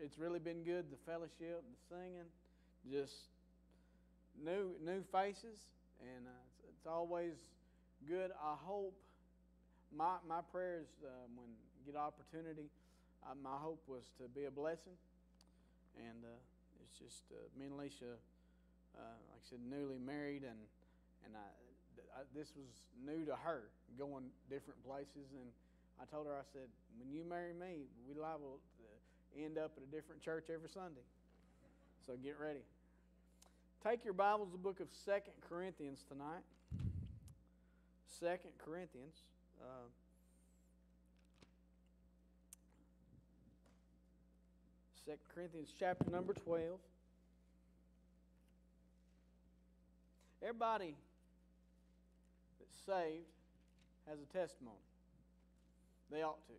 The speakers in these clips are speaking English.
It's really been good. The fellowship, the singing, just new faces, and it's always good. I hope my prayers when I get opportunity, my hope was to be a blessing, and it's just me and Alicia, like I said, newly married, and this was new to her, going different places, and I told her, I said, when you marry me, we liable to end up at a different church every Sunday. So get ready. Take your Bibles to the book of 2 Corinthians tonight. 2 Corinthians. 2 Corinthians chapter number 12. Everybody that's saved has a testimony. They ought to.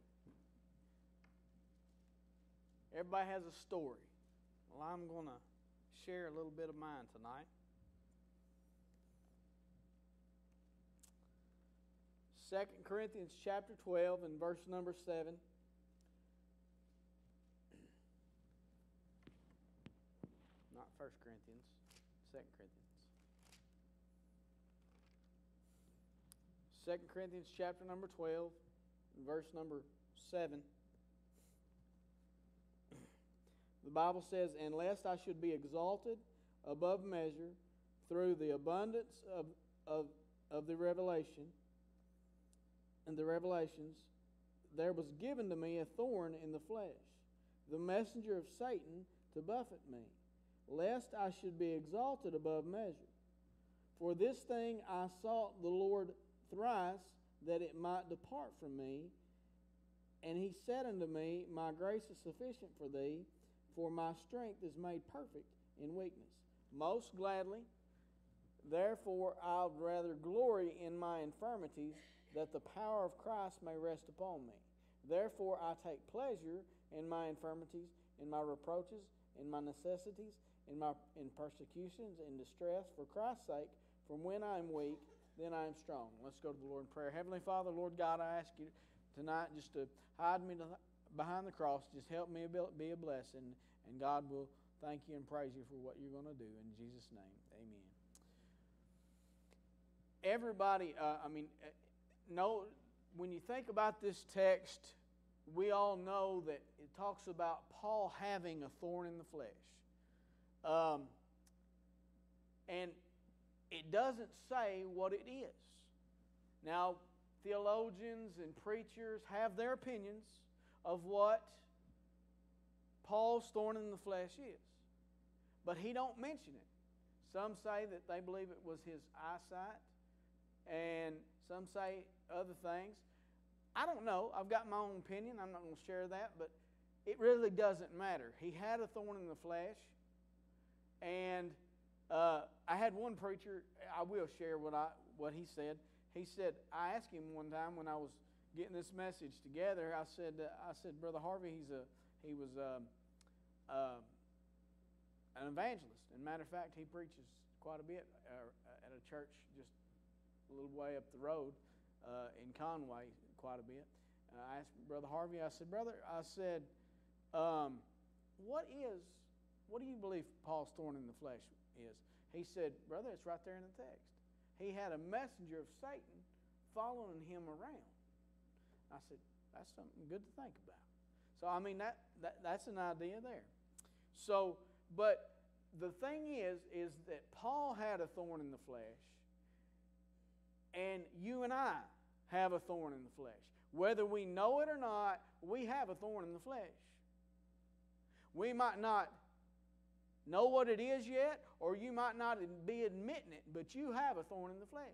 Everybody has a story. Well, I'm going to share a little bit of mine tonight. 2 Corinthians chapter 12 and verse number 7. Not 1 Corinthians, 2 Corinthians. 2 Corinthians chapter number 12, verse number 7. The Bible says, "And lest I should be exalted above measure through the abundance of the revelation and the revelations, there was given to me a thorn in the flesh, the messenger of Satan to buffet me, lest I should be exalted above measure. For this thing I sought the Lord thrice, that it might depart from me. And he said unto me, My grace is sufficient for thee, for my strength is made perfect in weakness. Most gladly, therefore, I would rather glory in my infirmities, that the power of Christ may rest upon me. Therefore, I take pleasure in my infirmities, in my reproaches, in my necessities, in persecutions, in distress, for Christ's sake. For when I am weak, then I am strong." Let's go to the Lord in prayer. Heavenly Father, Lord God, I ask you tonight just to hide me behind the cross. Just help me be a blessing. And God will thank you and praise you for what you're going to do. In Jesus' name, amen. Everybody, when you think about this text, we all know that it talks about Paul having a thorn in the flesh. And it doesn't say what it is. Now, theologians and preachers have their opinions of what Paul's thorn in the flesh is. But he don't mention it. Some say that they believe it was his eyesight, and some say other things. I don't know. I've got my own opinion. I'm not going to share that, but it really doesn't matter. He had a thorn in the flesh, and I had one preacher, I will share what he said. He said, I asked him one time when I was getting this message together, I said, Brother Harvey, he was an evangelist. And matter of fact, he preaches quite a bit at a church just a little way up the road in Conway, quite a bit. I asked Brother Harvey, I said, Brother, what do you believe Paul's thorn in the flesh is? He said, Brother, it's right there in the text. He had a messenger of Satan following him around. I said, that's something good to think about. So, that's an idea there. So, but the thing is that Paul had a thorn in the flesh, and you and I have a thorn in the flesh. Whether we know it or not, we have a thorn in the flesh. We might not know what it is yet, or you might not be admitting it, but you have a thorn in the flesh.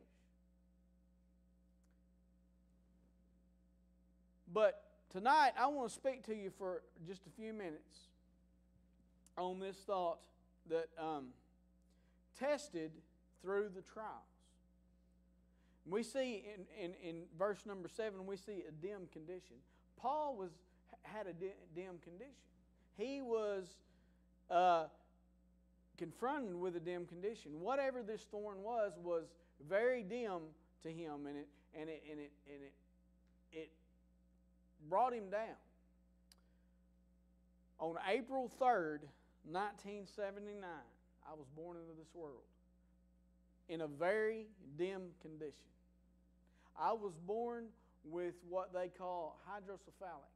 But tonight, I want to speak to you for just a few minutes on this thought that tested through the trials. We see in verse number 7, we see a dim condition. Paul had a dim condition. He was confronted with a dim condition. Whatever this thorn was very dim to him, and it brought him down. On April 3rd, 1979, I was born into this world in a very dim condition. I was born with what they call hydrocephalic.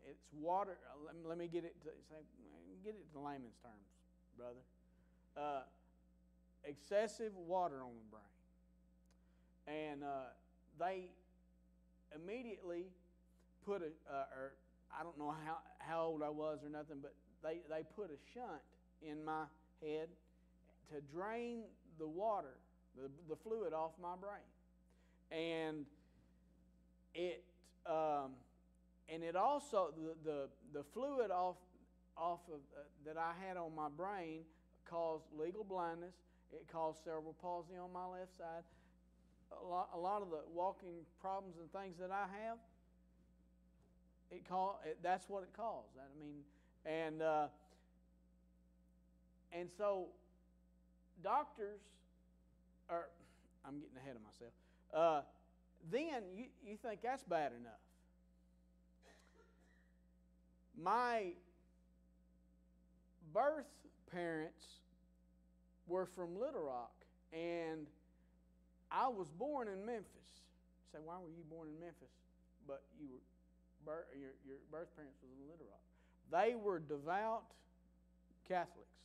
It's water. Let me get it to layman's terms, brother. Excessive water on the brain, and they immediately put or I don't know how old I was or nothing, but they put a shunt in my head to drain the water, the fluid off my brain, and it also the fluid off of that I had on my brain caused legal blindness. It caused cerebral palsy on my left side. A lot of the walking problems and things that I have, that's what it caused. I mean, and so doctors are. I'm getting ahead of myself. Then you think that's bad enough. My birth parents were from Little Rock, and I was born in Memphis. You say, why were you born in Memphis? But your birth parents was in Little Rock. They were devout Catholics,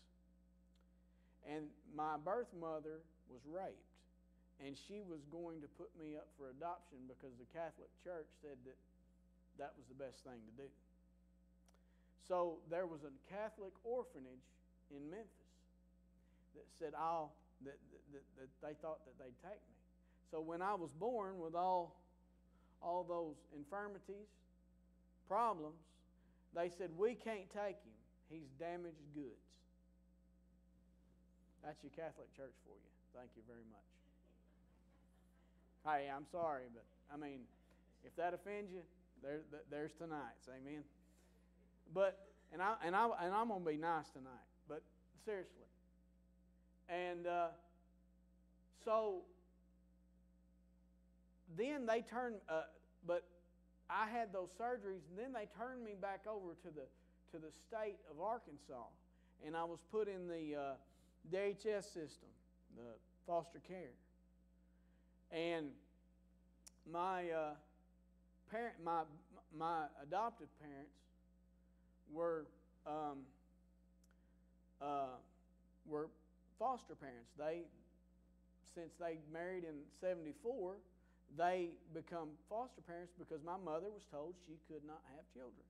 and my birth mother was raped, and she was going to put me up for adoption because the Catholic Church said that was the best thing to do. So there was a Catholic orphanage in Memphis that said that they thought that they'd take me. So when I was born with all those infirmities, problems, they said, we can't take him. He's damaged goods. That's your Catholic Church for you. Thank you very much. Hey, I'm sorry, but I mean, if that offends you, there's tonight's. Amen. But and I'm gonna be nice tonight. But seriously, and so then they turned. But I had those surgeries, and then they turned me back over to the state of Arkansas, and I was put in the DHS system, the foster care. And my adoptive parents were foster parents. Since they married in '74, they become foster parents because my mother was told she could not have children.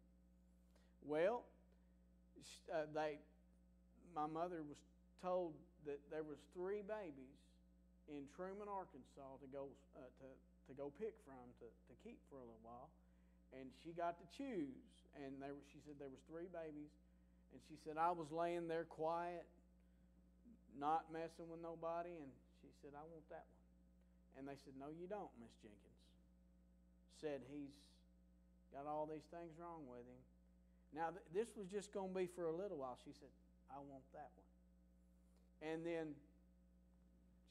Well, my mother was told that there was 3 babies in Truman, Arkansas, to go pick from to keep for a little while, and she got to choose. And she said there was 3 babies, and she said I was laying there quiet, not messing with nobody, and she said I want that one. And they said, no, you don't, Miss Jenkins. Said he's got all these things wrong with him. Now this was just going to be for a little while. She said, I want that one. And then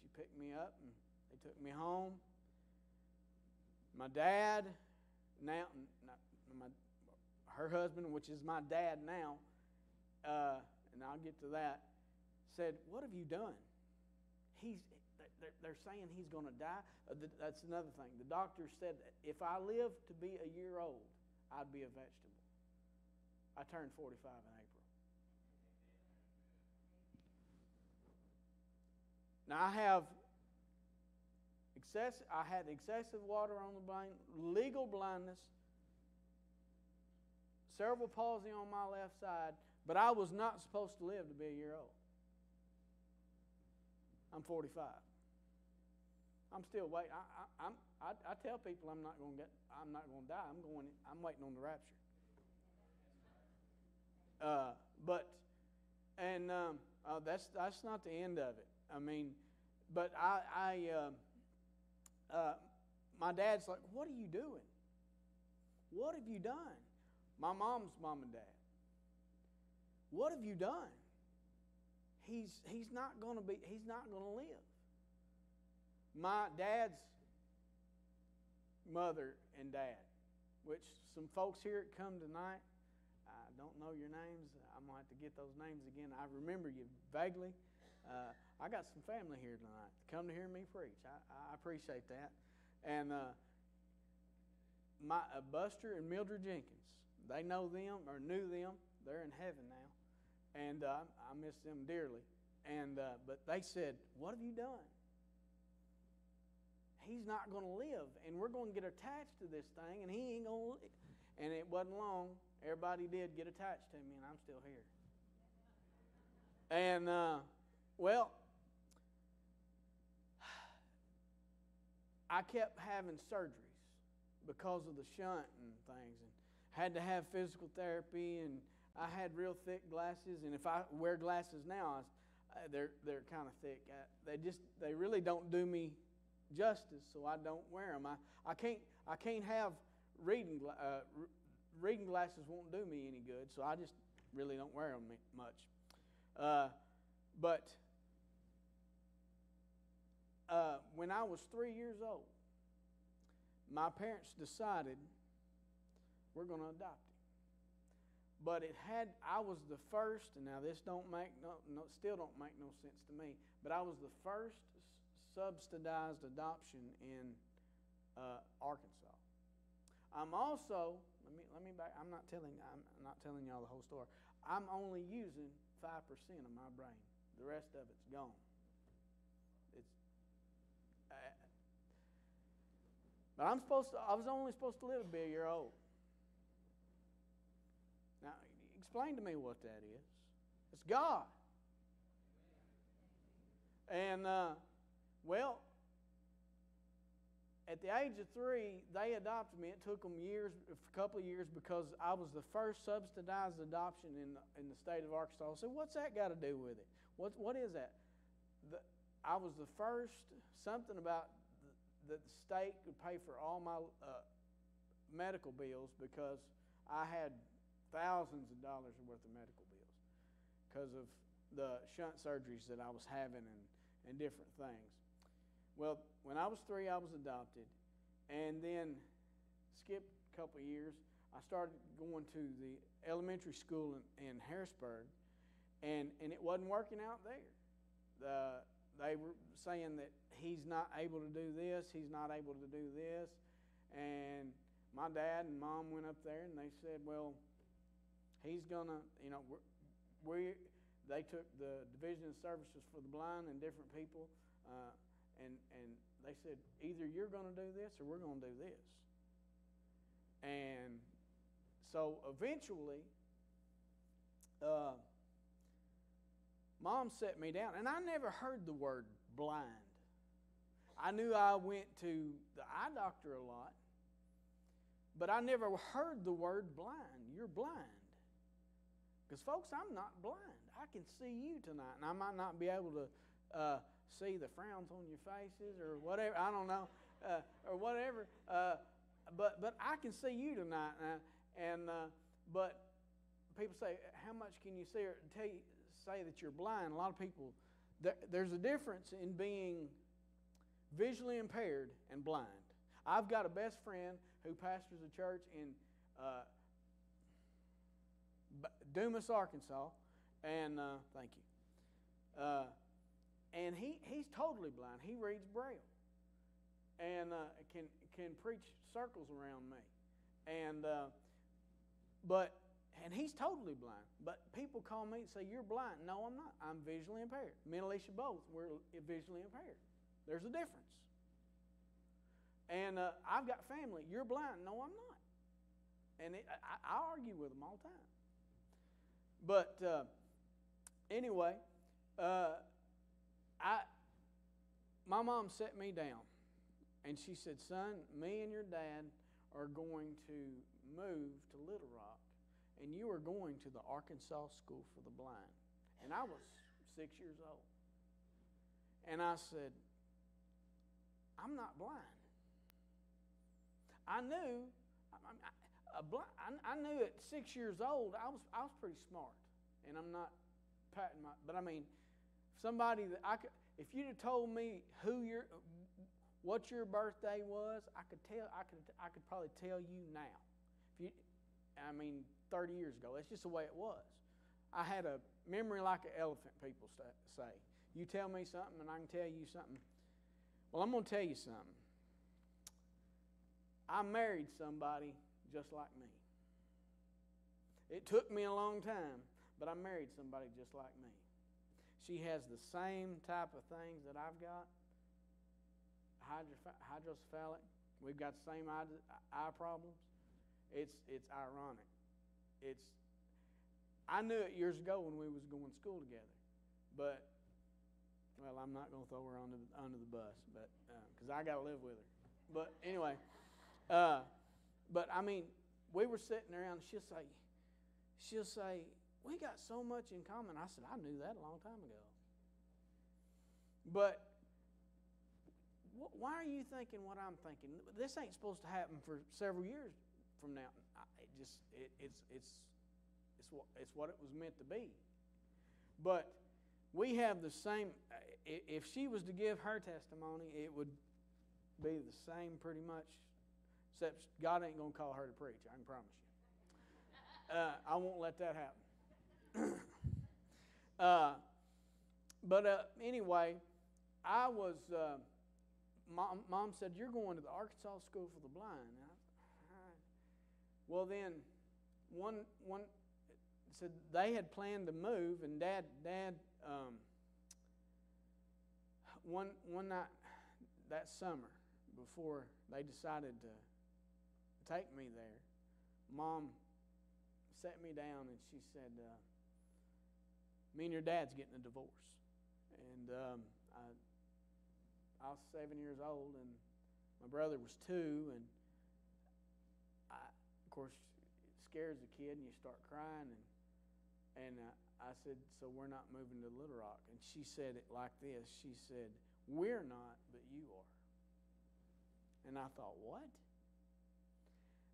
she picked me up and they took me home. My dad, her husband, which is my dad now, and I'll get to that, said, what have you done? They're saying he's going to die. That's another thing. The doctor said if I live to be a year old, I'd be a vegetable. I turned 45 in April. Now I had excessive water on the brain, legal blindness, cerebral palsy on my left side, but I was not supposed to live to be a year old. I'm 45. I'm still waiting. I tell people I'm not going to die. I'm waiting on the rapture. That's not the end of it. I mean, but my dad's like, what are you doing? What have you done? My mom's mom and dad. What have you done? He's not going to live. My dad's mother and dad, which some folks here come tonight, I don't know your names. I'm going to have to get those names again. I remember you vaguely. I got some family here tonight to come to hear me preach. I appreciate that. And Buster and Mildred Jenkins, they know them or knew them. They're in heaven now. And I miss them dearly. And but they said, "What have you done? He's not going to live, and we're going to get attached to this thing, and he ain't going to live." And it wasn't long. Everybody did get attached to me, and I'm still here. And, well, I kept having surgeries because of the shunt and things, and had to have physical therapy, and I had real thick glasses, and if I wear glasses now, they're kind of thick. They really don't do me justice, so I don't wear them. I can't have reading glasses won't do me any good, so I just really don't wear them much. But when I was 3 years old, my parents decided we're going to adopt him. But I was the first, and now this still don't make no sense to me, but I was the first subsidized adoption in Arkansas. I'm also let me back. I'm not telling y'all the whole story. I'm only using 5% of my brain. The rest of it's gone. But I was only supposed to live to be a year old. Now, explain to me what that is. It's God. And well, at the age of 3, they adopted me. It took them a couple of years, because I was the first subsidized adoption in the state of Arkansas. So what's that got to do with it? What is that? I was the first, something about that the state could pay for all my medical bills, because I had thousands of dollars worth of medical bills because of the shunt surgeries that I was having and different things. Well, when I was 3, I was adopted, and then skipped a couple of years. I started going to the elementary school in Harrisburg, and it wasn't working out there. They were saying that he's not able to do this, he's not able to do this, and my dad and mom went up there, and they said, well, he's going to, they took the Division of Services for the Blind and different people, and they said, either you're going to do this or we're going to do this. And so eventually, Mom set me down, and I never heard the word blind. I knew I went to the eye doctor a lot, but I never heard the word blind. You're blind. Because, folks, I'm not blind. I can see you tonight, and I might not be able to see the frowns on your faces or whatever. I don't know, or whatever. But I can see you tonight, but people say, "How much can you see?" Or say that you're blind. A lot of people. There's a difference in being visually impaired and blind. I've got a best friend who pastors a church in Dumas, Arkansas, and thank you. And he's totally blind. He reads Braille, and can preach circles around me, and he's totally blind. But people call me and say, "You're blind." No, I'm not. I'm visually impaired. Me and Alicia both, we're visually impaired. There's a difference. And I've got family. "You're blind." No, I'm not. And I argue with them all the time. But anyway, my mom set me down, and she said, "Son, me and your dad are going to move to Little Rock, and you are going to the Arkansas School for the Blind." And I was 6 years old. And I said, "I'm not blind." I knew at 6 years old I was pretty smart, and I'm not patting my. But I mean, somebody that if you'd have told me what your birthday was, I could probably tell you now. 30 years ago. That's just the way it was. I had a memory like an elephant, people say. You tell me something and I can tell you something. Well, I'm going to tell you something. I married somebody just like me. It took me a long time, but I married somebody just like me. She has the same type of things that I've got. Hydrocephalic. We've got the same eye problems. It's ironic. I knew it years ago when we was going to school together, but well, I'm not going to throw her under the bus, but because I got to live with her. But anyway, but I mean, we were sitting around. She'll say, we got so much in common. I said, I knew that a long time ago. But why are you thinking what I'm thinking? This ain't supposed to happen for several years from now. It's what it was meant to be. But we have the same. If she was to give her testimony, it would be the same pretty much, except God ain't going to call her to preach. I can promise you. I won't let that happen. But anyway, I was. Mom said, "You're going to the Arkansas School for the Blind." Well, then one said they had planned to move, and Dad one night that summer before they decided to take me there, Mom sat me down and she said, "Me and your dad's getting a divorce." And I was 7 years old, and my brother was 2, and of course, it scares a kid, and you start crying, and I said, "So we're not moving to Little Rock." And she said it like this. She said, "We're not, but you are." And I thought, what?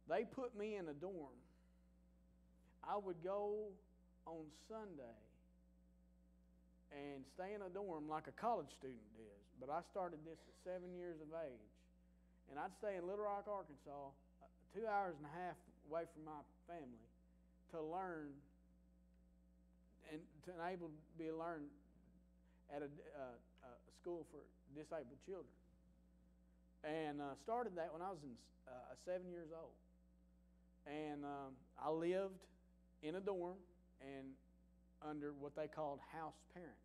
They put me in a dorm. I would go on Sunday and stay in a dorm like a college student does. But I started this at 7 years of age. And I'd stay in Little Rock, Arkansas, 2 hours and a half away from my family to learn and to enable to be learned at a school for disabled children. And started that when I was 7 years old. And I lived in a dorm and under what they called house parents.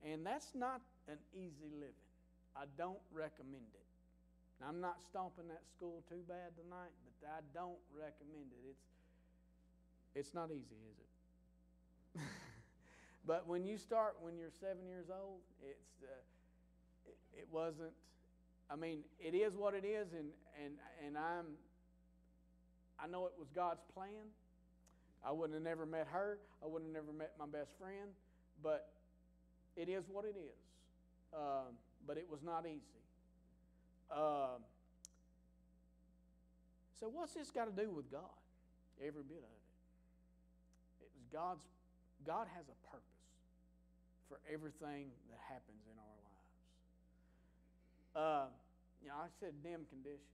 And that's not an easy living. I don't recommend it. Now, I'm not stomping that school too bad tonight, but I don't recommend it. It's not easy, is it? But when you're 7 years old, it wasn't. I mean, it is what it is, and I know it was God's plan. I wouldn't have never met her. I wouldn't have never met my best friend. But it is what it is. But it was not easy. So what's this got to do with God? Every bit of it. It was God has a purpose for everything that happens in our lives. I said dim condition.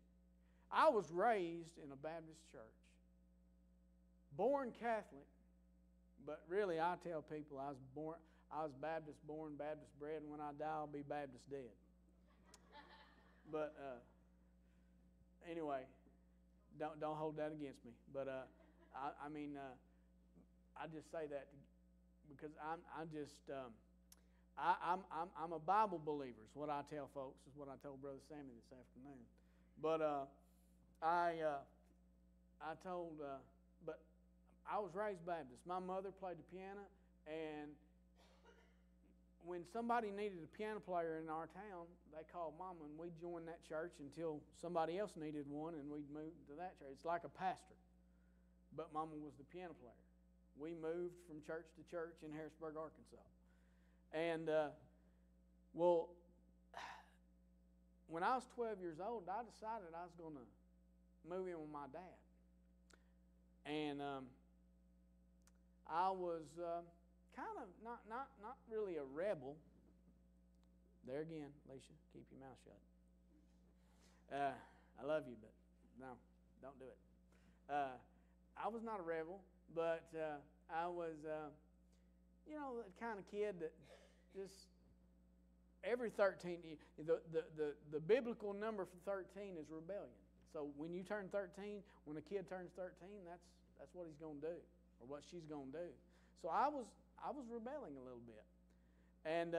I was raised in a Baptist church. Born Catholic, but really I tell people I was Baptist born, Baptist bred, and when I die I'll be Baptist dead. But anyway, don't hold that against me. But I just say that because I'm a Bible believer. Is what I tell folks. Is what I told Brother Sammy this afternoon. But but I was raised Baptist. My mother played the piano, and when somebody needed a piano player in our town, they called Mama, and we'd join that church until somebody else needed one, and we'd move to that church. It's like a pastor, but Mama was the piano player. We moved from church to church in Harrisburg, Arkansas. And, when I was 12 years old, I decided I was going to move in with my dad. And I was kind of not really a rebel. There again, Alicia, keep your mouth shut. I love you, but no, don't do it. I was not a rebel, but I was, the kind of kid that just every 13, the biblical number for 13 is rebellion. So when you turn 13, when a kid turns 13, that's what he's going to do, or what she's going to do. So I was rebelling a little bit, and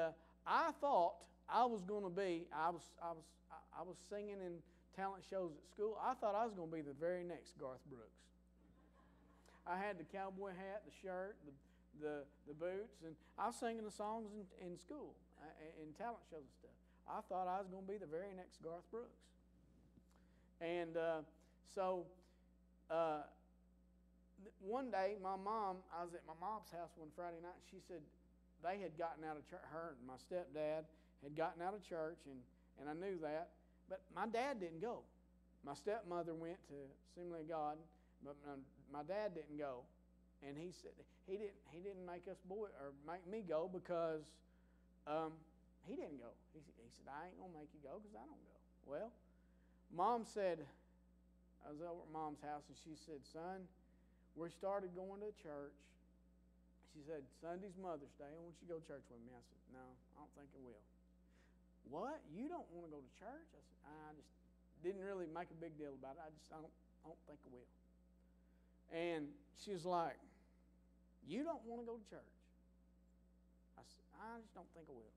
I thought I was going to be. I was singing in talent shows at school. I thought I was going to be the very next Garth Brooks. I had the cowboy hat, the shirt, the boots, and I was singing the songs in school, in talent shows and stuff. I thought I was going to be the very next Garth Brooks. And one day, I was at my mom's house one Friday night, and she said they had gotten out of church. Her and my stepdad had gotten out of church, and I knew that. But my dad didn't go. My stepmother went to Assembly of God, but my dad didn't go. And he said he didn't make me go because he didn't go. He said, I ain't gonna make you go because I don't go. Well, Mom said, I was over at Mom's house, and she said, son, we started going to church. She said, Sunday's Mother's Day. I want you to go to church with me. I said, no, I don't think I will. What? You don't want to go to church? I said, I just didn't really make a big deal about it. I don't think I will. And she was like, you don't want to go to church? I said, I just don't think I will.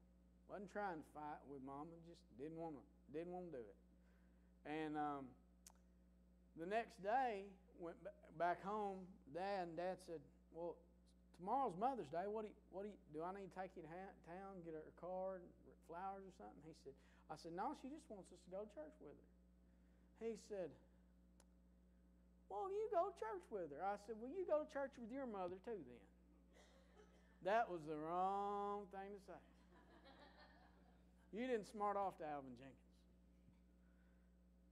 Wasn't trying to fight with Mom, and just didn't want to do it. And the next day, went back home. Dad said, well, tomorrow's Mother's Day. Do I need to take you to town, get her a card, flowers or something? I said, no, she just wants us to go to church with her. He said, well, you go to church with her. I said, well, you go to church with your mother too then. That was the wrong thing to say. You didn't smart off to Alvin Jenkins.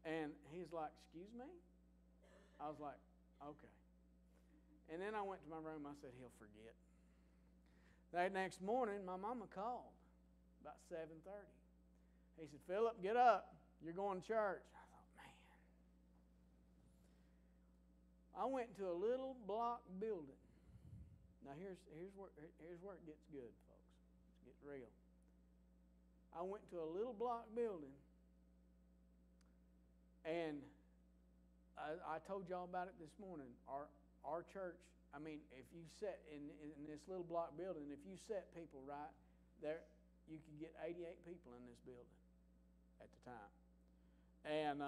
And he's like, excuse me? I was like, okay. And then I went to my room. I said, he'll forget. That next morning, my mama called about 7:30. He said, Phillip, get up. You're going to church. I thought, man. I went to a little block building. Now, here's where it gets good, folks. It gets real. I went to a little block building, and I told y'all about it this morning. Our church, if you set in this little block building, if you set people right there, you could get 88 people in this building at the time. And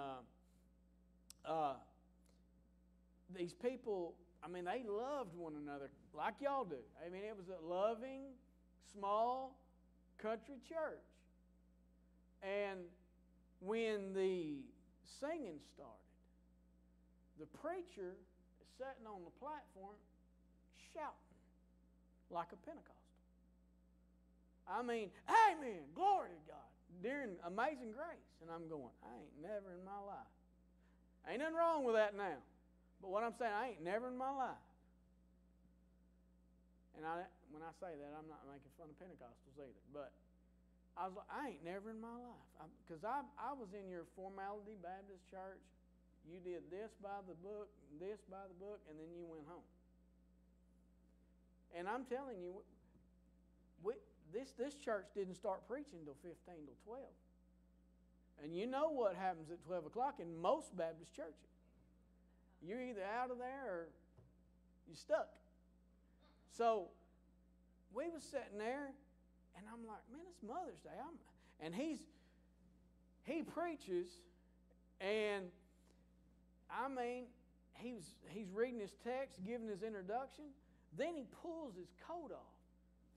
these people, they loved one another like y'all do. It was a loving, small country church. And when the singing started, the preacher is sitting on the platform shouting like a Pentecostal. Amen, glory to God, during Amazing Grace. And I'm going, I ain't never in my life. Ain't nothing wrong with that now. But what I'm saying, I ain't never in my life. And when I say that, I'm not making fun of Pentecostals either. But I was like, I ain't never in my life. Because I was in your formality Baptist church. You did this by the book, and then you went home. And I'm telling you, this church didn't start preaching until 15 till 12. And you know what happens at 12 o'clock in most Baptist churches. You're either out of there or you're stuck. So we was sitting there, and I'm like, man, it's Mother's Day. And he preaches, and he's reading his text, giving his introduction. Then he pulls his coat off,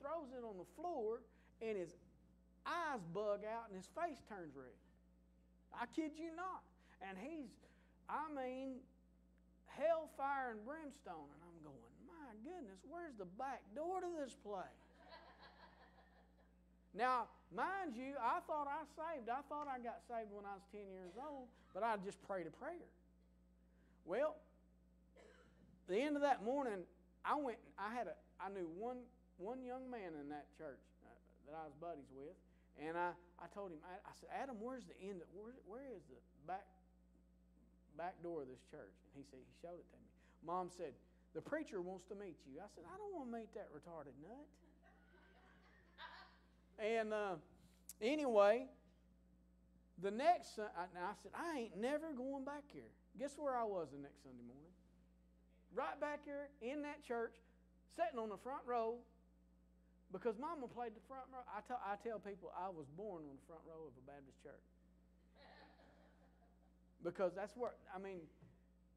throws it on the floor, and his eyes bug out, and his face turns red. I kid you not. And he's, hellfire and brimstone. And I'm going, my goodness, where's the back door to this place? Now, mind you, I thought I thought I got saved when I was 10 years old, but I just prayed a prayer. Well, the end of that morning, I knew one young man in that church that I was buddies with, and I told him, I said, Adam, where's the end? Where is the back door of this church? And he showed it to me. Mom said, the preacher wants to meet you. I said, I don't want to meet that retarded nut. And anyway, the next Sunday, I said, I ain't never going back here. Guess where I was the next Sunday morning? Right back here in that church, sitting on the front row, because Mama played the front row. I tell people I was born on the front row of a Baptist church. Because that's where,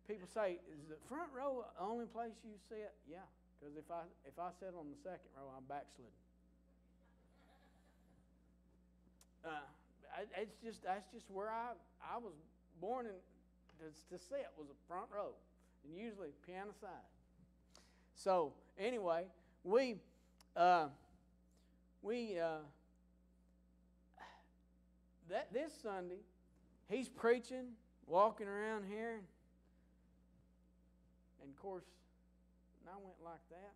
people say, is the front row the only place you sit? Yeah, because if I sit on the second row, I'm backslidden. That's just where I was born to sit was the front row, and usually piano side. So anyway, this Sunday, he's preaching, walking around here, and of course, I went like that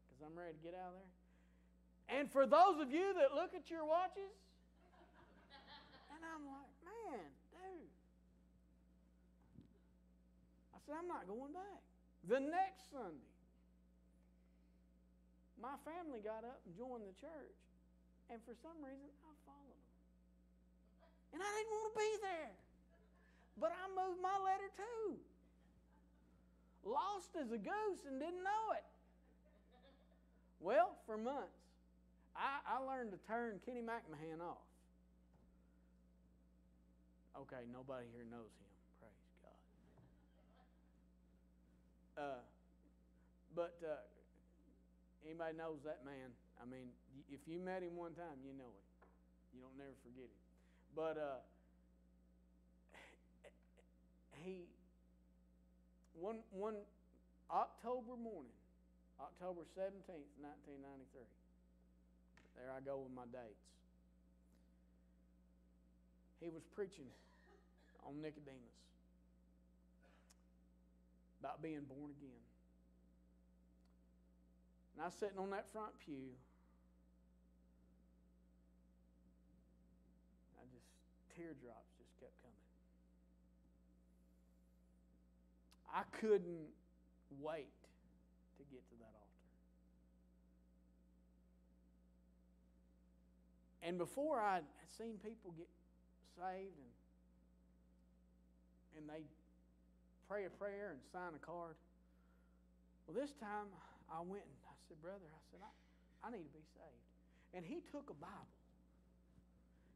because I'm ready to get out of there. And for those of you that look at your watches, and I'm like, man, dude. I said, I'm not going back. The next Sunday, my family got up and joined the church, and for some reason, I followed them. And I didn't want to be there. But I moved my letter too. Lost as a goose and didn't know it. Well, for months, I learned to turn Kenny McMahon off. Okay, nobody here knows him. Praise God. But anybody knows that man. If you met him one time, you know him. You don't never forget him. But one October morning, October 17th, 1993. There I go with my dates. He was preaching on Nicodemus about being born again. And I was sitting on that front pew. Teardrops just kept coming. I couldn't wait to get to that altar. And before I had seen people get saved and they pray a prayer and sign a card, well, this time I went and I said, brother, I need to be saved. And he took a Bible.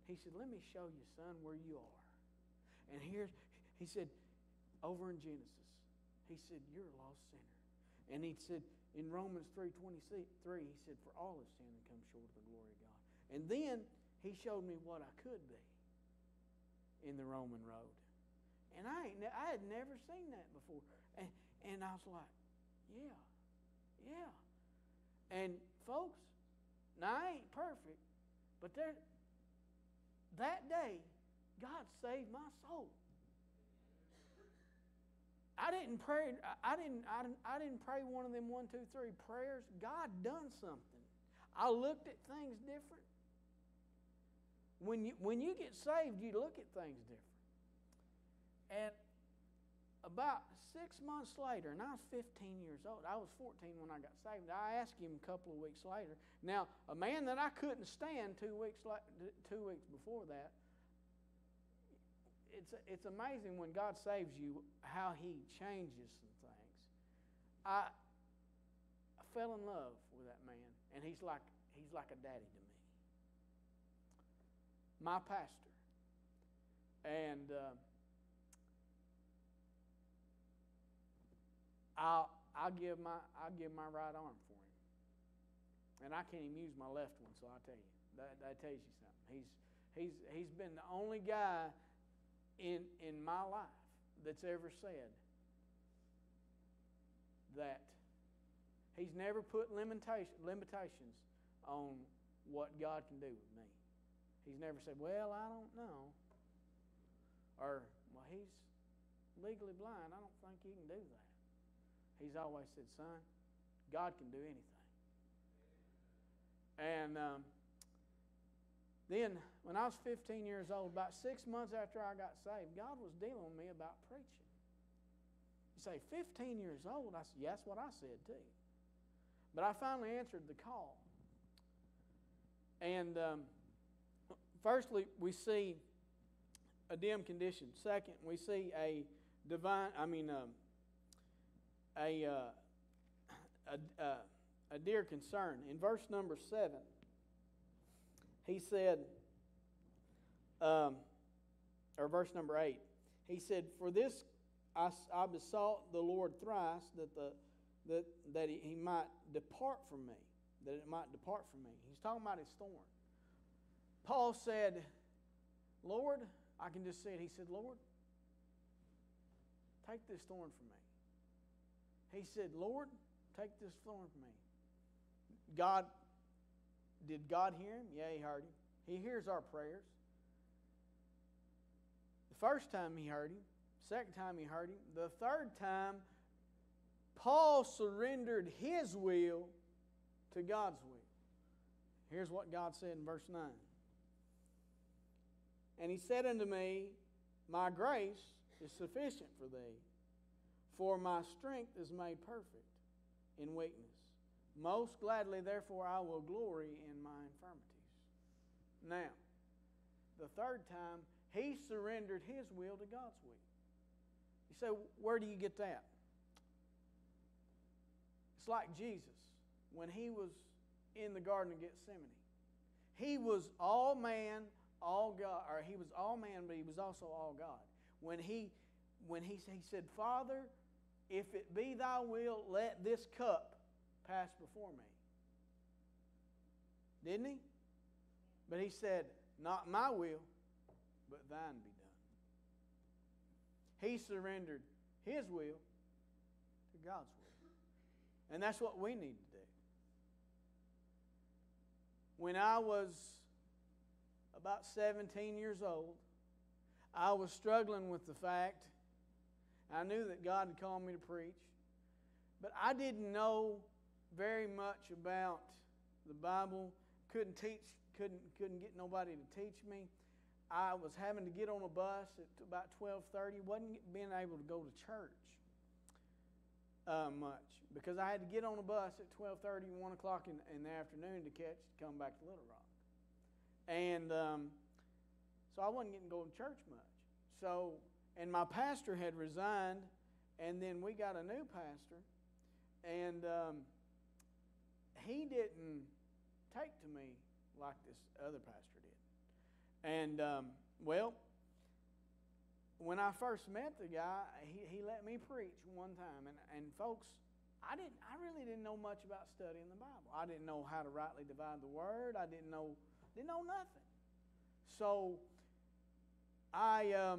He said, let me show you, son, where you are. And he said, over in Genesis, he said, you're a lost sinner. And he said, in Romans 3:23, he said, for all have sinned and come short of the glory of God. And then he showed me what I could be in the Roman road. And I had never seen that before. And I was like, yeah. And folks, now I ain't perfect, but that day, God saved my soul. I didn't pray one of them 1, 2, 3 prayers. God done something. I looked at things different. When you get saved, you look at things different. And about 6 months later, and I was 15 years old. I was 14 when I got saved. I asked him a couple of weeks later. Now, a man that I couldn't stand 2 weeks before that, it's amazing when God saves you how He changes some things. I fell in love with that man, and he's like a daddy to me. My pastor. And I'll give my right arm for him, and I can't even use my left one. So I'll tell you that tells you something. He's been the only guy in my life that's ever said that he's never put limitations on what God can do with me. He's never said, well, I don't know, or well, he's legally blind. I don't think he can do that. He's always said, son, God can do anything. And then when I was 15 years old, about 6 months after I got saved, God was dealing with me about preaching. You say, 15 years old? I said, yeah, that's what I said too. But I finally answered the call. And firstly, we see a dim condition. Second, we see a dear concern. In verse number 7, he said, or verse number 8, he said, "For this I besought the Lord thrice that he might depart from me, that it might depart from me." He's talking about his thorn. Paul said, "Lord," I can just see it. He said, "Lord, take this thorn from me." He said, "Lord, take this thorn from me." Did God hear him? Yeah, He heard him. He hears our prayers. The first time He heard him. Second time He heard him. The third time, Paul surrendered his will to God's will. Here's what God said in verse 9. "And He said unto me, My grace is sufficient for thee, for my strength is made perfect in weakness. Most gladly, therefore, I will glory in my infirmities." Now, the third time, he surrendered his will to God's will. You say, where do you get that? It's like Jesus when He was in the Garden of Gethsemane. He was all man, all God, or He was all man, but He was also all God. When he said, "Father, if it be Thy will, let this cup pass before me." Didn't He? But He said, "Not my will, but Thine be done." He surrendered His will to God's will. And that's what we need to do. When I was about 17 years old, I was struggling with the fact, I knew that God had called me to preach, but I didn't know very much about the Bible. Couldn't get nobody to teach me. I was having to get on a bus at about 12:30. Wasn't being able to go to church much because I had to get on a bus at 12:30, 1 o'clock in the afternoon to come back to Little Rock. And so I wasn't getting to go to church much. So, and my pastor had resigned, and then we got a new pastor, and he didn't take to me like this other pastor did. And, when I first met the guy, he let me preach one time. And folks, I really didn't know much about studying the Bible. I didn't know how to rightly divide the Word. I didn't know nothing. So I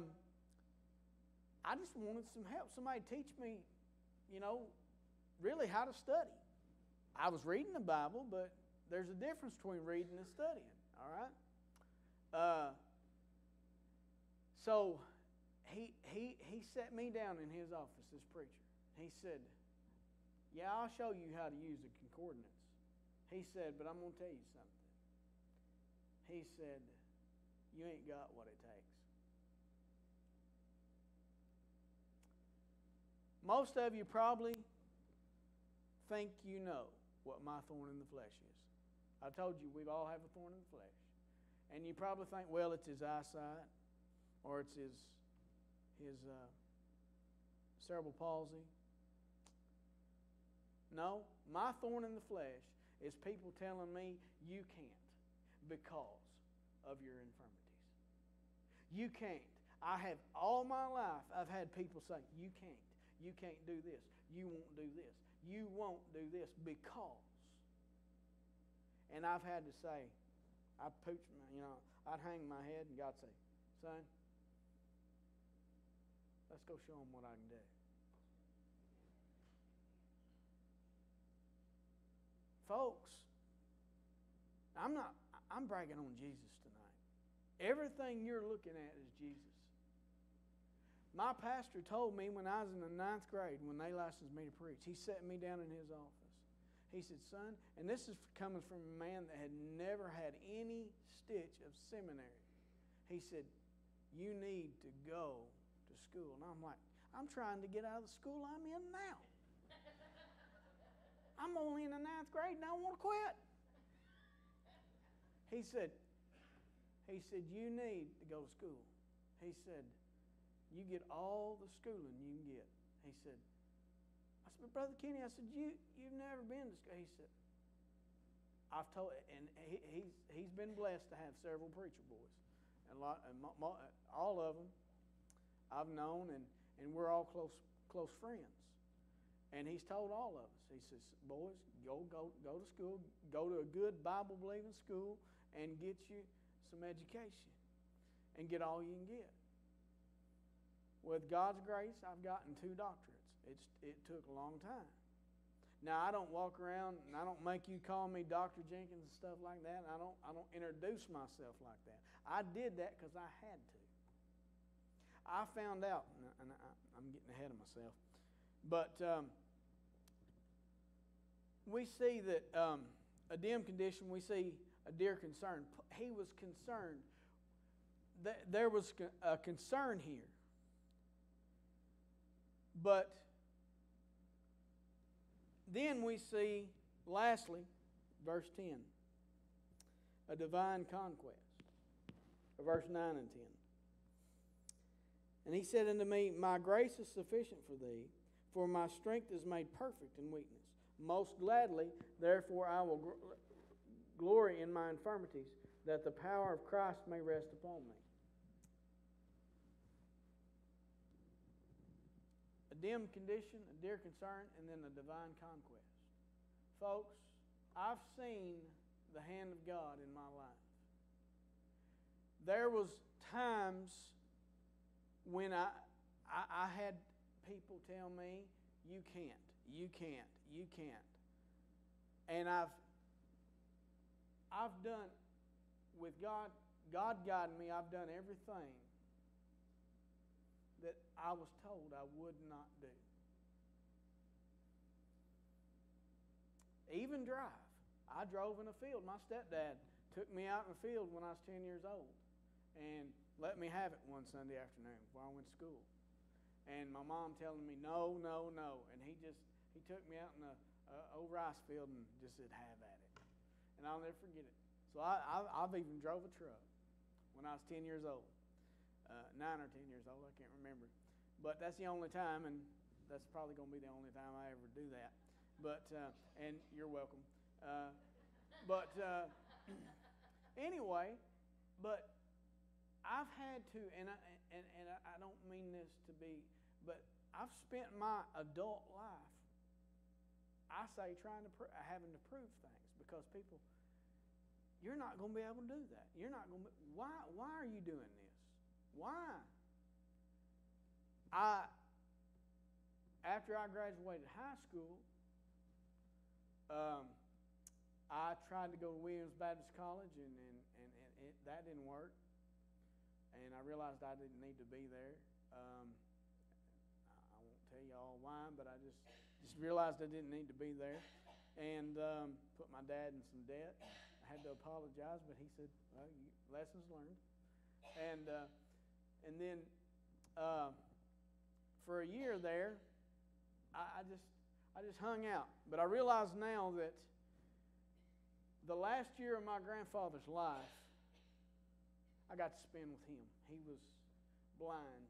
just wanted some help. Somebody teach me, really how to study. I was reading the Bible, but there's a difference between reading and studying, all right? So he sat me down in his office, this preacher. He said, "Yeah, I'll show you how to use the concordance." He said, "But I'm going to tell you something." He said, "You ain't got what it takes." Most of you probably think you know what my thorn in the flesh is. I told you we all have a thorn in the flesh. And you probably think, well, it's his eyesight, or it's his cerebral palsy. No, my thorn in the flesh is people telling me you can't because of your infirmities. You can't. I have all my life, I've had people say, you can't do this, you won't do this, you won't do this because. And I've had to say, I'd hang my head and God'd say, "Son, let's go show them what I can do." Folks, I'm bragging on Jesus tonight. Everything you're looking at is Jesus. My pastor told me when I was in the 9th grade, when they licensed me to preach, he sat me down in his office. He said, "Son," and this is coming from a man that had never had any stitch of seminary. He said, "You need to go to school." And I'm like, I'm trying to get out of the school I'm in now. I'm only in the 9th grade and I want to quit. He said, you need to go to school. He said, you get all the schooling you can get. He said, I said, but Brother Kenny, I said, you've never been to school. He said, I've told, and he's been blessed to have several preacher boys. And all of them I've known, and we're all close friends. And he's told all of us, he says, boys, go to school, go to a good Bible-believing school and get you some education and get all you can get. With God's grace, I've gotten 2 doctorates. It took a long time. Now, I don't walk around and I don't make you call me Dr. Jenkins and stuff like that. And I don't introduce myself like that. I did that because I had to. I found out, and I'm getting ahead of myself, but we see that a dim condition, we see a dear concern. He was concerned. There was a concern here. But then we see, lastly, verse 10, a divine conquest. Verse 9 and 10. And he said unto me, my grace is sufficient for thee, for my strength is made perfect in weakness. Most gladly, therefore, I will glory in my infirmities, that the power of Christ may rest upon me. A dim condition, a dear concern, and then a divine conquest. Folks, I've seen the hand of God in my life. There was times when I had people tell me, you can't. And I've done, with God guiding me, I've done everything that I was told I would not do. Even drive. I drove in a field. My stepdad took me out in the field when I was 10 years old and let me have it one Sunday afternoon before I went to school. And my mom telling me, no. And he took me out in a old rice field and just said, have at it. And I'll never forget it. So I've even drove a truck when I was 10 years old. 9 or 10 years old, I can't remember. But that's the only time, and that's probably going to be the only time I ever do that. But, and you're welcome. Anyway, but I've had to, and I don't mean this to be, but I've spent my adult life, I say, having to prove things, because people, you're not going to be able to do that. You're not going to. Why are you doing this? Why? After I graduated high school, I tried to go to Williams Baptist College, and that didn't work. And I realized I didn't need to be there. I won't tell you all why, but I just realized I didn't need to be there, and put my dad in some debt. I had to apologize, but he said, "Well, lessons learned." And then for a year there, I just hung out. But I realize now that the last year of my grandfather's life, I got to spend with him. He was blind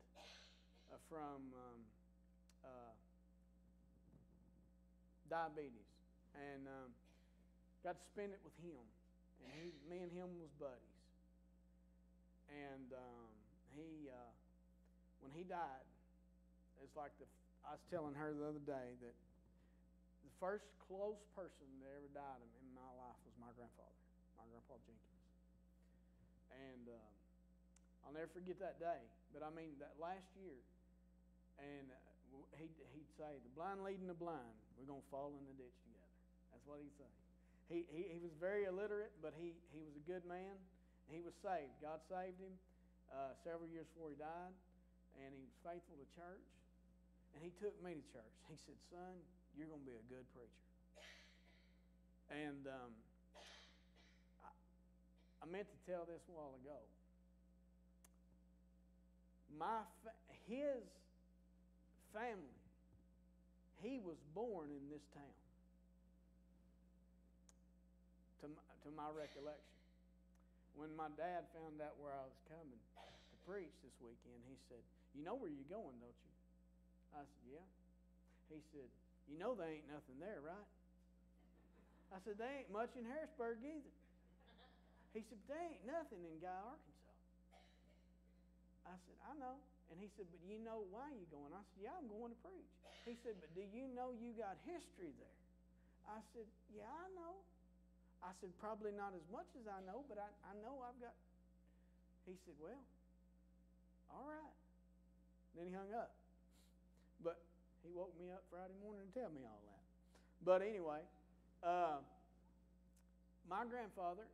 from diabetes, and got to spend it with him. And me and him was buddies. And when he died, it's like I was telling her the other day that the first close person that ever died in my life was my grandfather, my Grandpa Jenkins. And I'll never forget that day. But I mean, that last year, and he'd say, the blind leading the blind, we're going to fall in the ditch together. That's what he'd say. He was very illiterate, but he was a good man. He was saved. God saved him several years before he died, and he was faithful to church. And he took me to church. He said, son, you're going to be a good preacher. And I meant to tell this a while ago. His family. He was born in this town, to my recollection. When my dad found out where I was coming to preach this weekend, he said, "You know where you're going, don't you?" I said, "Yeah." He said, "You know there ain't nothing there, right?" I said, "There ain't much in Harrisburg either." He said, "There ain't nothing in Guy, Arkansas." I said, "I know." And he said, "But you know why you're going?" I said, "Yeah, I'm going to preach." He said, "But do you know you got history there?" I said, "Yeah, I know." I said, "Probably not as much as I know, but I know I've got." He said, "Well, all right." Then he hung up. But he woke me up Friday morning to tell me all that. But anyway, my grandfather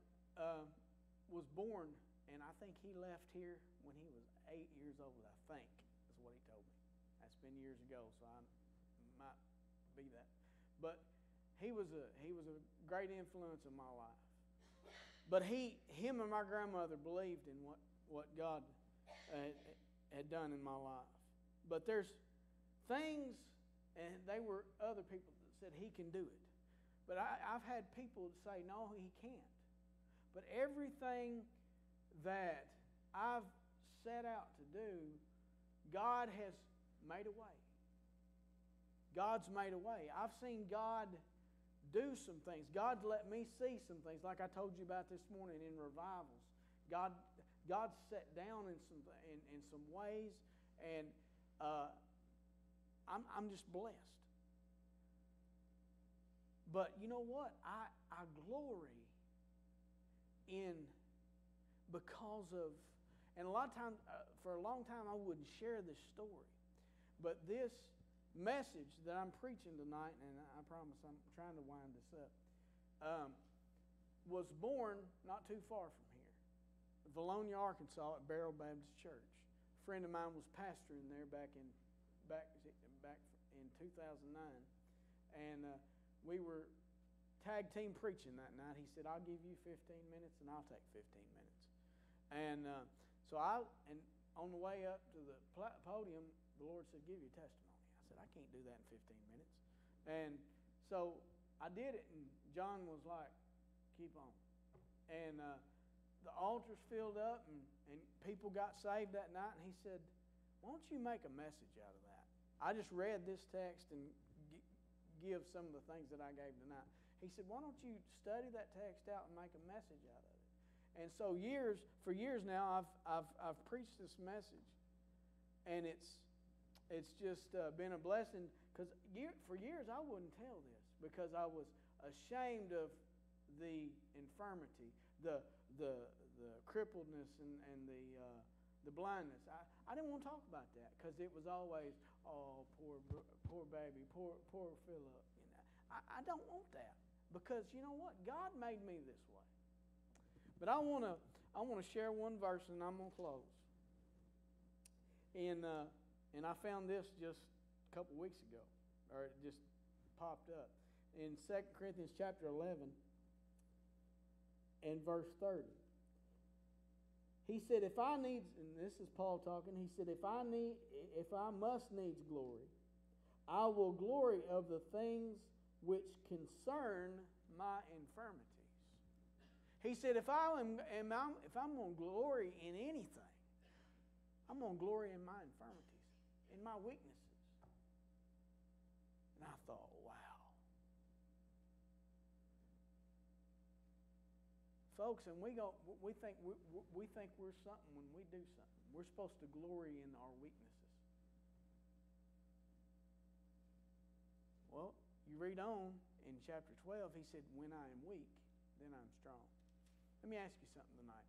was born, and I think he left here when he was 8 years old, I think, is what he told me. That's been years ago, so I might be that. But he was a great influence in my life. But him and my grandmother believed in what God had done in my life. But there's things, and they were other people that said he can do it. But I've had people say, no, he can't. But everything that I've set out to do, God has made a way. God's made a way. I've seen God do some things. God's let me see some things, like I told you about this morning in revivals. God sat down in some ways, and I'm just blessed. But you know what? I glory in because of, and a lot of times, for a long time, I wouldn't share this story. But this message that I'm preaching tonight, and I promise I'm trying to wind this up, was born not too far from here, Valonia, Arkansas, at Barrow Baptist Church. A friend of mine was pastoring there back in 2009, and we were tag team preaching that night. He said, "I'll give you 15 minutes, and I'll take 15 minutes." And so on the way up to the podium, the Lord said, "Give your testimony." I said, "I can't do that in 15 minutes." And so I did it, and John was like, "Keep on." And the altars filled up, and people got saved that night, and he said, "Why don't you make a message out of that?" I just read this text and give some of the things that I gave tonight. He said, "Why don't you study that text out and make a message out of it?" And so for years now, I've preached this message, and it's just been a blessing, because for years I wouldn't tell this because I was ashamed of the infirmity, the crippledness, and the blindness. I didn't want to talk about that because it was always, "Oh, poor baby, poor Phillip." You know, I don't want that, because you know what? God made me this way. But I want to share one verse, and I'm going to close. And I found this just a couple weeks ago, or it just popped up in 2 Corinthians chapter 11 and verse 30. He said, "If I need," and this is Paul talking, he said, if I must needs glory, I will glory of the things which concern my infirmities." He said, if I'm going to glory in anything, I'm going to glory in my infirmities, in my weaknesses. And I thought, wow. Folks, and we think we're something when we do something. We're supposed to glory in our weaknesses. Well, you read on in chapter 12, he said, "When I am weak, then I'm strong." Let me ask you something tonight.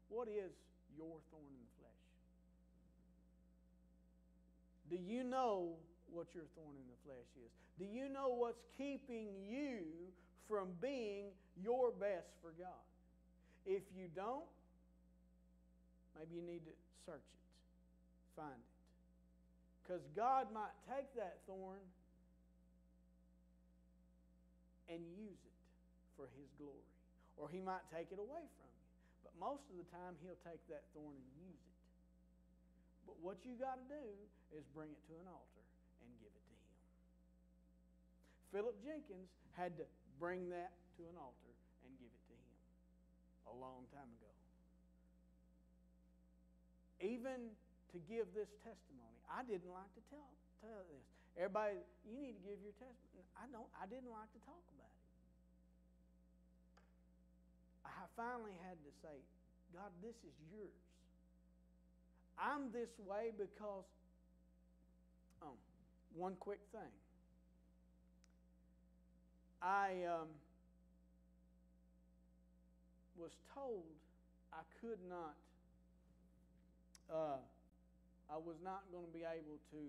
What is your thorn in the flesh? Do you know what your thorn in the flesh is? Do you know what's keeping you from being your best for God? If you don't, maybe you need to search it, find it. Because God might take that thorn and use it for His glory. Or He might take it away from you. But most of the time, He'll take that thorn and use it. But what you got to do is bring it to an altar and give it to Him. Phillip Jenkins had to bring that to an altar and give it to Him a long time ago. Even to give this testimony, I didn't like to tell this. Everybody, you need to give your testimony. I didn't like to talk about it. I finally had to say, God, this is yours. I'm this way because, one quick thing. I was told I could not, I was not going to be able to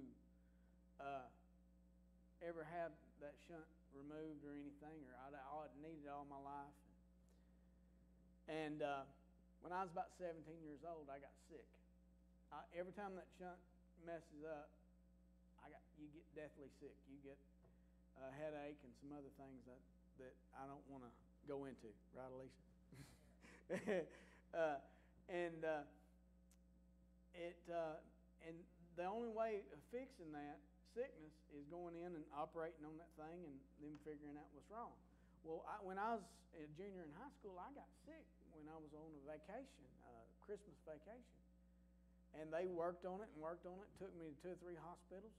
ever have that shunt removed or anything, or I'd needed it all my life. And when I was about 17 years old, I got sick. Every time that shunt messes up, you get deathly sick. You get a headache and some other things that I don't want to go into, right, Alicia? And the only way of fixing that sickness is going in and operating on that thing and then figuring out what's wrong. Well, when I was a junior in high school, I got sick when I was on a vacation, Christmas vacation. And they worked on it, took me to 2 or 3 hospitals.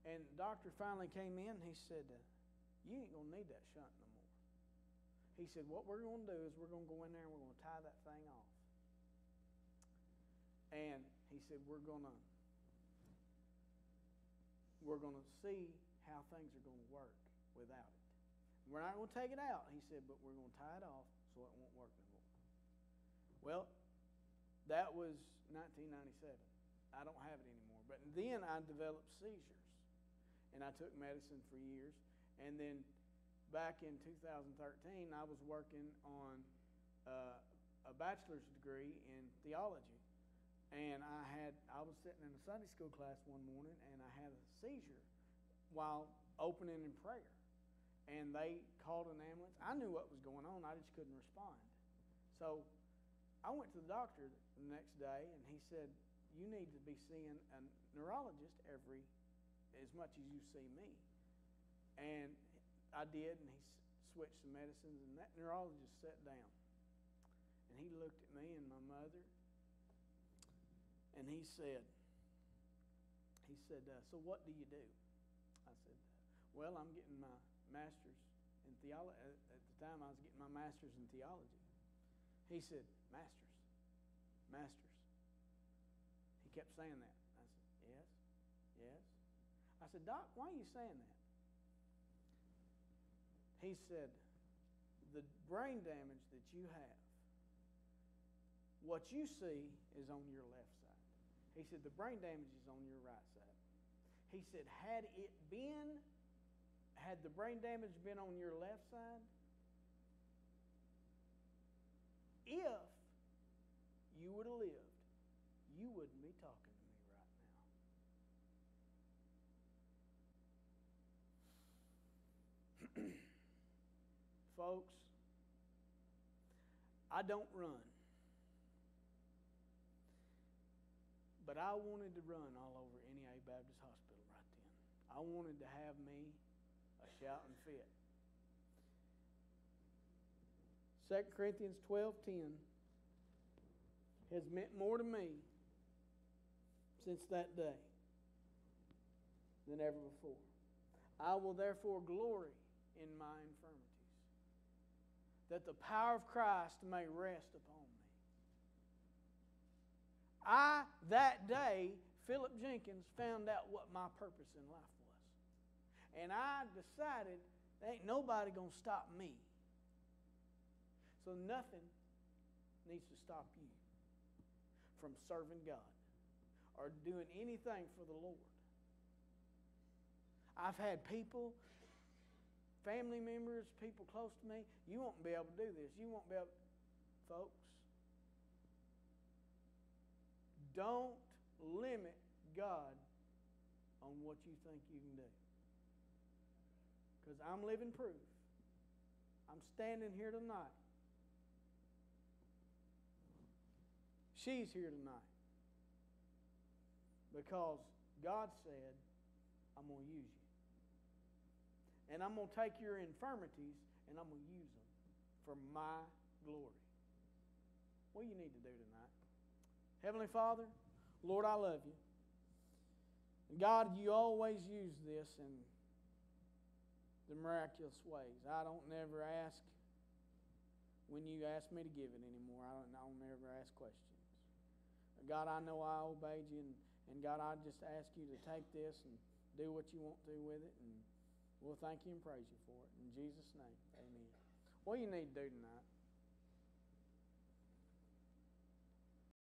And the doctor finally came in and he said, you ain't going to need that shunt no more. He said, what we're going to do is we're going to go in there and we're going to tie that thing off. And he said, we're going to see how things are going to work without it. We're not going to take it out, he said, but we're going to tie it off so it won't work no more. Well, that was 1997. I don't have it anymore. But then I developed seizures, and I took medicine for years. And then back in 2013, I was working on a bachelor's degree in theology. And I was sitting in a Sunday school class one morning, and I had a seizure while opening in prayer. And they called an ambulance. I knew what was going on. I just couldn't respond. So I went to the doctor the next day, and he said, you need to be seeing a neurologist as much as you see me. And I did, and he switched some medicines, and that neurologist sat down. And he looked at me and my mother, and he said, so what do you do? I said, well, I'm getting my master's in theology. At the time, I was getting my master's in theology. He said, master's. He kept saying that. I said, yes. I said, Doc, why are you saying that? He said, the brain damage that you have, what you see is on your left side. He said, the brain damage is on your right side. He said, had the brain damage been on your left side, if you would have lived, you wouldn't be talking to me right now. Folks, I don't run. But I wanted to run all over NEA Baptist Hospital right then. I wanted to have me a shouting fit. 2 Corinthians 12:10 has meant more to me since that day than ever before. I will therefore glory in my infirmities, that the power of Christ may rest upon me. That day, Phillip Jenkins found out what my purpose in life was. And I decided there ain't nobody going to stop me. So nothing needs to stop you from serving God or doing anything for the Lord. I've had people, family members, people close to me, you won't be able to do this. You won't be able, folks. Don't limit God on what you think you can do. Because I'm living proof. I'm standing here tonight. She's here tonight. Because God said, I'm going to use you. And I'm going to take your infirmities and I'm going to use them for my glory. What do you need to do tonight? Heavenly Father, Lord, I love you. And God, you always use this in the miraculous ways. I don't never ask when you ask me to give it anymore. I don't never ask questions. God, I know I obeyed you, and God, I just ask you to take this and do what you want to with it, and we'll thank you and praise you for it. In Jesus' name, amen. What do you need to do tonight?